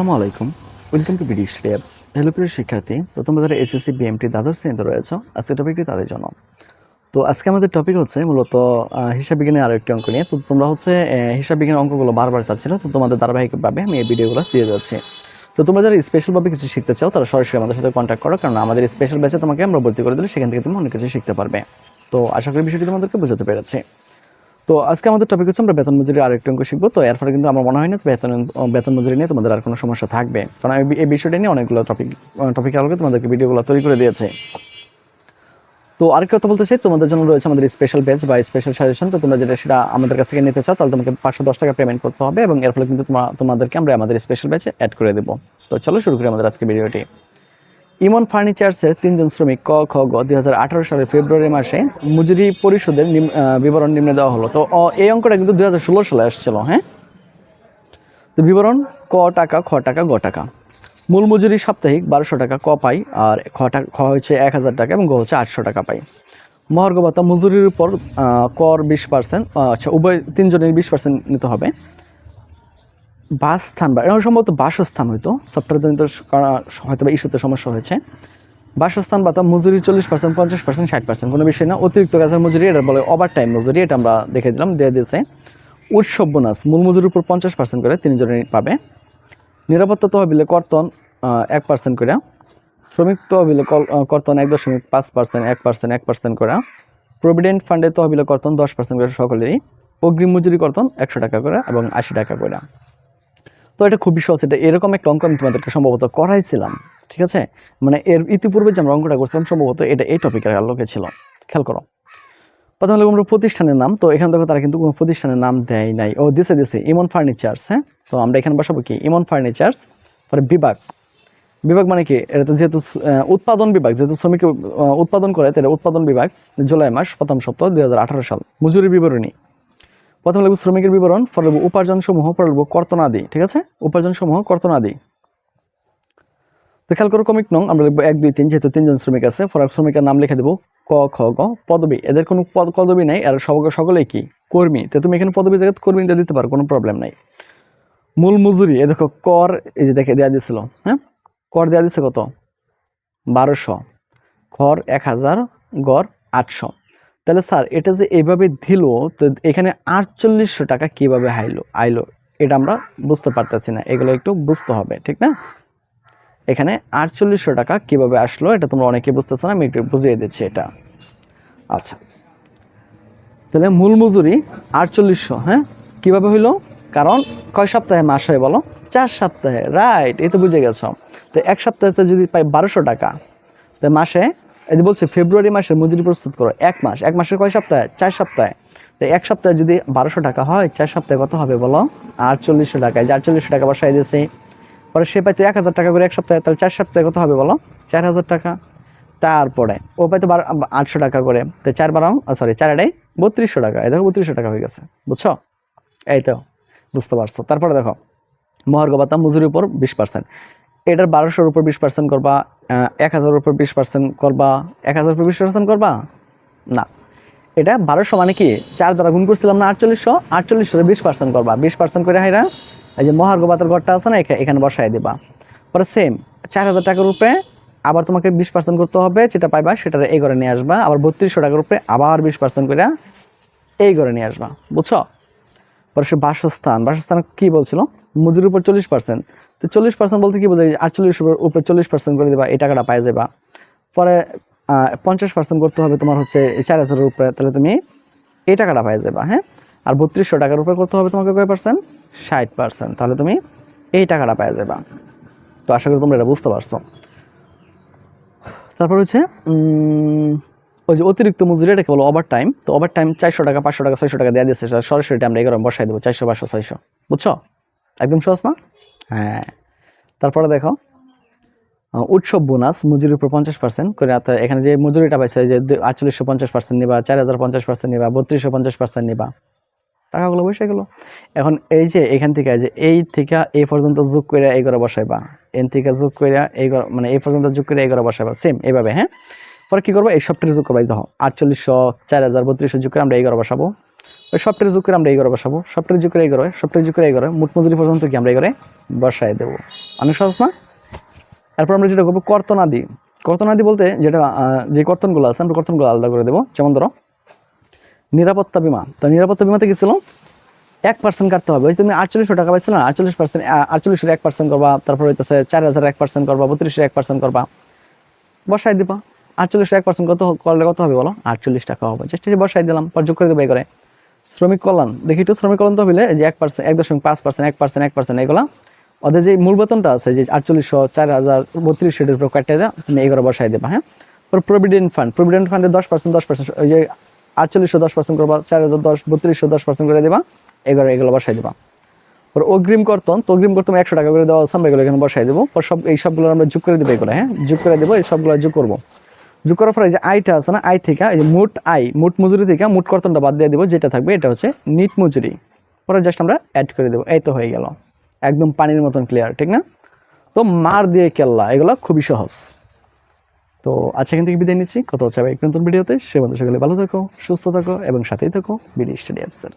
আসসালামু আলাইকুম, welcome to BD study apps. Hello প্রিয় শিক্ষার্থী, তো তোমরা যারা এসএসসি বিএমটি দ্বাদশ শ্রেণীতে রয়েছে, আজকে টপিকটি তাদের জন্য। তো আজকে আমাদের টপিক হচ্ছে মূলত হিসাব বিজ্ঞানের আরো একটি অঙ্ক নিয়ে। তো তোমরা হচ্ছে হিসাব বিজ্ঞানের অঙ্কগুলো বারবার চাচ্ছিল, তো তোমাদের ধারাবাহিকভাবে আমি এই ভিডিওগুলো দিয়ে যাচ্ছি। তো তোমরা যারা স্পেশালভাবে কিছু শিখতে চাও তারা সরাসরি আমাদের সাথে কন্ট্যাক্ট করো, কারণ আমাদের স্পেশাল ব্যাচে তোমাকে আমরা ভর্তি করে দিলে সেখান থেকে তুমি অনেক কিছু শিখতে পারবে। তো আশা করি বিষয়টি তোমাদেরকে বোঝাতে পেরেছি। তো আজকে আমাদের টপিক হচ্ছে আমরা বেতন মজুরির আরেকটি অঙ্ক শিখবো। তো এর ফলে কিন্তু আমার মনে হয় না বেতন মজুরি নিয়ে তোমাদের আর কোনো সমস্যা থাকবে, কারণ আমি এই বিষয়টা নিয়ে অনেকগুলো টপিকের আলোকে তোমাদেরকে ভিডিওগুলো তৈরি করে দিয়েছে। তো আরেকটা কথা বলতে চাই, তোমাদের জন্য রয়েছে আমাদের স্পেশাল ব্যাচ বা স্পেশাল সাজেশন। তো তোমরা যেটা সেটা আমাদের কাছ থেকে নিতে চাও তাহলে তোমাকে 510 টাকা পেমেন্ট করতে হবে, এবং এর ফলে কিন্তু তোমাদেরকে আমরা আমাদের স্পেশাল ব্যাচে অ্যাড করে দেবো। তো চলো শুরু করি আমাদের আজকে ভিডিওটি। ইমন ফার্নিচার্সের 3 জন শ্রমিক ক, খ, গ 2018 সালের ফেব্রুয়ারি মাসে মজুরি পরিশোধের বিবরণ নিম্নে দেওয়া হলো। তো এই অঙ্কটা কিন্তু 2016 সালে আসছিল। হ্যাঁ, তো বিবরণ: ক টাকা, খ টাকা, গ টাকা। মূল মজুরি সাপ্তাহিক 1200 টাকা ক পাই, আর খ হচ্ছে 1000 টাকা এবং গ হচ্ছে 800 টাকা পাই। মহার্ঘ ভাতা মজুরির উপর কর 20%, আচ্ছা উভয় তিনজনের 20% নিতে হবে। বাসস্থান বা এরকম সম্ভবত বাসস্থান হয়তো সফটওয়্যারজনিত হয়তো বা ইস্যুতে সমস্যা হয়েছে। বাসস্থান ভাতা মজুরি 40%, 50%, 60%, কোনো বিষয় না। অতিরিক্ত কাজের মজুরি, এটা বলে ওভার টাইম মজুরি, এটা আমরা দেখে দিলাম, দিয়ে দিয়েছে। উৎসব বোনাস মূল মজুরির উপর 50% করে তিনজনই পাবে। নিরাপত্তা তহবিলে কর্তন 1% করে। শ্রমিক তহবিলে কর্তন 1.5%, 1%, 1% করে। প্রভিডেন্ট ফান্ডে তহবিলে কর্তন 10% করে সকলেরই। অগ্রিম মজুরি কর্তন 100 টাকা করে এবং 80 টাকা করে। তো এটা খুবই সহজ। এটা এরকম একটা অঙ্ক আমি তোমাদেরকে সম্ভবত করাইছিলাম, ঠিক আছে? মানে এর ইতিপূর্বে যে আমরা অঙ্কটা করছিলাম সম্ভবত এটা এই টপিকের আলোকে ছিল। খেয়াল করো, প্রথমে আমরা প্রতিষ্ঠানের নাম। তো এখানে দেখো তারা কিন্তু কোনো প্রতিষ্ঠানের নাম দেয় নাই। ও দিছে ইমন ফার্নিচার্স। হ্যাঁ, তো আমরা এখানে বসাবো কি ইমন ফার্নিচার্স, পরে বিভাগ। বিভাগ মানে কি, এটা তো যেহেতু উৎপাদন বিভাগ, যেহেতু শ্রমিক উৎপাদন করে, তাহলে উৎপাদন বিভাগ, জুলাই মাস প্রথম সপ্তাহ 2018 সাল। মজুরি বিবরণী প্রথমে লিখব শ্রমিকের বিবরণ, পরে লিখব উপার্জন সমূহ, পরে লিখব কর্তনাদি। ঠিক আছে, উপার্জন সমূহ কর্তনাদি। তো খেয়াল করো কমিক নং আমরা লিখবো 1, 2, 3, যেহেতু 3 জন শ্রমিক আছে। পরে শ্রমিকের নাম লিখে দেবো ক, খ, গ। পদবি, এদের কোনো পদবি নাই, আর সকলেই কি কর্মী। তো তুমি এখানে পদবি জায়গায় কর্মী দিয়ে দিতে পারো, কোনো প্রবলেম নাই। মূল মজুরি, এ দেখো কর, এই যে দেখে দেওয়া দিয়েছিল। হ্যাঁ, কর দেওয়া দিচ্ছে কত, 1200, খর 1000, গড় 800। তাহলে স্যার এটা যে এইভাবে দিল, তো এখানে 4800 টাকা কিভাবে আইলো এটা আমরা বুঝতে পারতেছি না, এগুলো একটু বুঝতে হবে, ঠিক না? এখানে 4800 টাকা কিভাবে আসলো এটা তোমরা অনেকে বুঝতেছো না, আমি একটু বুঝিয়ে দিচ্ছি এটা। আচ্ছা, তাহলে মূল মজুরি 4800। হ্যাঁ, কিভাবে হইলো? কারণ কয় সপ্তাহে মাস হয় বলো? 4 সপ্তাহে, রাইট, এই তো বুঝে গেছো। তো এক সপ্তাহে যদি পাই 1200 টাকা, তো মাসে এই যে বলছে ফেব্রুয়ারি মাসের মজুরি প্রস্তুত করো। এক মাসের কয় সপ্তাহে? 4 সপ্তাহে। তো এক সপ্তাহে যদি 1200 টাকা হয়, 4 সপ্তাহে কত হবে বলো? 4800 টাকা। যে 4800 টাকা বসাই দিয়েছে, পরে সে পাইতো 1000 টাকা করে এক সপ্তাহে, তাহলে 4 সপ্তাহে কত হবে বলো? 4000 টাকা। তারপরে ও পাইতো 800 টাকা করে, তো 4 3200 টাকা। এই দেখো 3200 টাকা হয়ে গেছে, বুঝছো? এই তো বুঝতে পারছো। তারপরে দেখো মহার্ঘ ভাতা মজুরির উপর 20%। এটার 1200-র উপর 20% করবা, 1000-এর উপর 20% করবা, 1000-এর উপর 20% করবা না। এটা 1200 মানে কি 4 দ্বারা গুণ করছিলাম না 4800, 4800-এর 20% করবা। 20% করে হাইরা এই যে মহার্ঘ ভাতার ঘরটা আছে না, এখানে বসাই দিবা। পরে সেম 4000 টাকার উপরে আবার তোমাকে 20% করতে হবে, যেটা পাইবা সেটা এই ঘরে নিয়ে আসবা। আবার 3200 টাকার উপরে আবার 20% করে এই ঘরে নিয়ে আসবা, বুঝছো? পরে সে বাসস্থান কি বলছিল? মজুরির উপর 40%। তো 40% বলতে কি বোঝায়? 4800-এর উপরে 40% করে দেবা, এই টাকাটা পাই যাবা। পরে 50% করতে হবে তোমার হচ্ছে 4000-এর উপরে, তাহলে তুমি এই টাকাটা পাই যাবা। হ্যাঁ, আর 3200 টাকার উপরে করতে হবে তোমাকে কয় পার্সেন্ট? 60%, তাহলে তুমি এই টাকাটা পাই যাবা। তো আশা করি তোমরা এটা বুঝতে পারছো। তারপর হচ্ছে ওই যে অতিরিক্ত মজুরি, এটাকে বলো ওভার টাইম। তো ওভার টাইম 400 টাকা, 500 টাকা, 600 টাকা দেওয়া দিচ্ছে, সরাসরি আমরা এগুলো বসাই দেবো 400, 500, 600, বুঝছো? একদম সহজ না? হ্যাঁ। তারপরে দেখো উৎসব বোনাস মজুরির উপর 50% করে। এখানে যে মজুরিটা পাইছে যে 4800 50% নিবা, 4000 50% নিবা, 3200 50% নিবা, টাকাগুলো বসে গেলো। এখন এই যে এখান থেকে যে এই থেকে এই পর্যন্ত যোগ করে এই ঘরে বসাইবা, এন থেকে যোগ করে এই মানে এই পর্যন্ত যোগ করে এই ঘরে বসাইবা, সেম এইভাবে। হ্যাঁ, পরে কি করবো? এই সবটা যোগ করবা। দেখো 4800, 4000, 3200 যোগ করে আমরা এই ঘরে বসাবো। ওই সফটওয়্যার যোগ করে আমরা এই করে বসাবো, সফটওয়্যার যোগ করে এই করে, সফটওয়্যার যোগ করে এই করে, মোট মজুরি পর্যন্ত কি আমরা এই করে বসায় দেবো। অনেক সহজ না? এরপর আমরা যেটা করবো কর্তনাদি। কর্তনাদি বলতে যেটা যে কর্তনগুলো আছে আমরা কর্তনগুলো আলাদা করে দেবো। যেমন ধরো নিরাপত্তা বিমা, তো নিরাপত্তা বিমাতে কি ছিল 1% কাটতে হবে। ওই তুমি 4800 টাকা পাইছিল না, 48%, 48-এর 1% করবা, তারপর হইতেছে 4000 1% করবা, 32-এর 1% করবা, বসাই দিবা। 48-এর 1% কত করলে কত হবে বলো? 48 টাকা হবে। জাস্ট বসাই দিলাম, পর যোগ করে দেবো এই করে। শ্রমিক কল্যাণ, দেখি একটু শ্রমিক কল্যাণ তো হলে যে 1%, 1.5%, 1%, 1% এগুলো ওদের যে মূল বেতনটা আছে যে 4800, 4000, 3200 এর উপর কাটতে দেওয়া, তুমি এই করে বসাই দেবা। হ্যাঁ, প্রভিডেন্ট ফান্ড, প্রভিডেন্ট ফান্ডে 10%, 10%, ওই যে 4800 10% করবা, 4000 10, 3200 10% করে দেবা, এগুলো বসাই দেবা। পর অগ্রিম কর্তন, তো অগ্রিম কর্তন 100 টাকা করে দেওয়া আছে, আমরা এগুলো এখানে বসাই দেবো। পর সব এই সবগুলো আমরা যোগ করে দেবো এগুলো। হ্যাঁ, যোগ করে দেবো, এই সবগুলো যোগ করবো। যোগ করার পরে যে আয়টা আছে না, আয় থেকে এই যে মোট আয়, মোট মজুরি থেকে মোট কর্তনটা বাদ দিয়ে দেবো, যেটা থাকবে এটা হচ্ছে নিট মজুরি। পরে জাস্ট আমরা অ্যাড করে দেবো, এই তো হয়ে গেল, একদম পানির মতন ক্লিয়ার, ঠিক না? তো মার দিয়ে কেল্লা, এগুলো খুবই সহজ। তো আজকে এখান থেকে বিদায় নিচ্ছি, কথা হচ্ছে আবার এক নতুন ভিডিওতে। সে বন্ধু সকলে ভালো থাকো, সুস্থ থাকো এবং সাথেই থাকো বিডি স্টাডি অ্যাপসের।